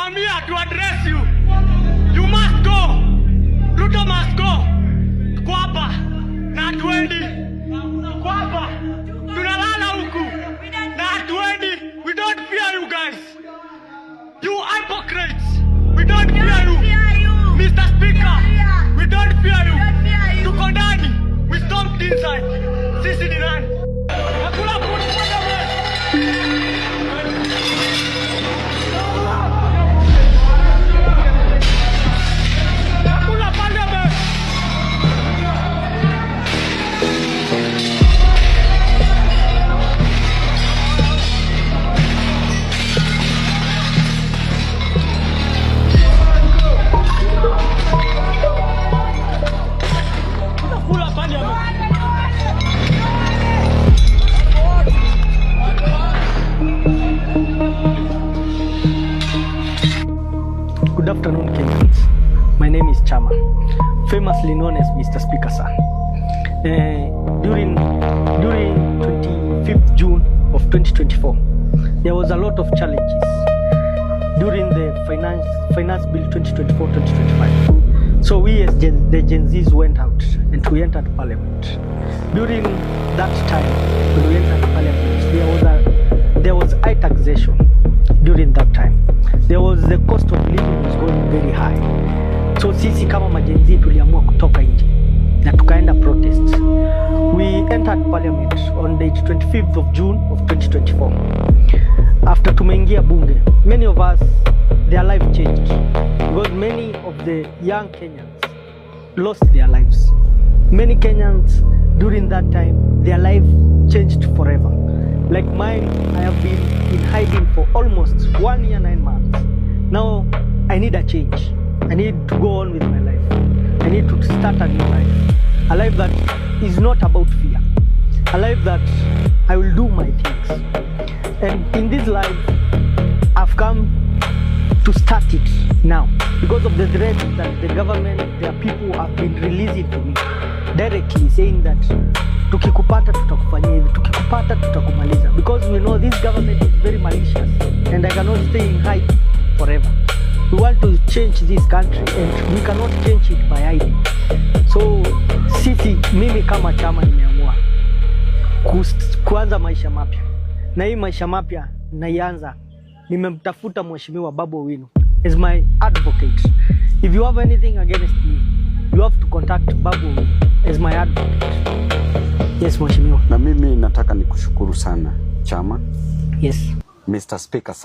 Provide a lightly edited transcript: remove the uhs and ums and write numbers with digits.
I'm here to address you. You must go. Ruto must go. Kwapa na 20. Kwapa tunalala huku na 20. We don't fear you guys. You hypocrites. We don't fear you. Mr. Speaker, we don't fear you. Tuko ndani. We stomped inside. Sisi ni nani? Hakuna kutu kwa wewe. Good afternoon, Kenyans. My name is Chama, famously known as Mr. Speaker Sir. During 25th June of 2024, there was a lot of challenges during the finance bill 2024-2025. So we as the Gen Zs went out and we entered parliament. During that time, when we entered parliament, there was high taxation. During that time, there was the cost of living was going very high. So sisi kama majenzi tuliamua kutoka nje na tukaenda protest. We entered parliament on the 25th of June of 2024. After tumeingia bunge, many of us, their life changed because many of the young Kenyans lost their lives. Many Kenyans during that time, their life changed forever. Like mine, I have been in hiding for almost 1 year, 9 months. Now, I need a change. I need to go on with my life. I need to start a new life. A life that is not about fear. A life that I will do my things. And in this life, I've come to start it now. Because of the threat that the government, their people have been releasing to me. Directly saying that tukikupata tutakufanyia hivi, tukikupata tutakumaliza, because we know this government is very malicious and I cannot stay in hide forever. We want to change this country and we cannot change it by hiding. So mimi kama chama nimeamua kuanza maisha mapya, na hii maisha mapya naianza, nimemtafuta Mheshimiwa Babu Owino as my advocate. If you have anything against me, you have to contact Babu Owino as my advocate. Yes, Mheshimiwa. Na mimi nataka nikushukuru sana Chama. Yes. Mr. Speaker.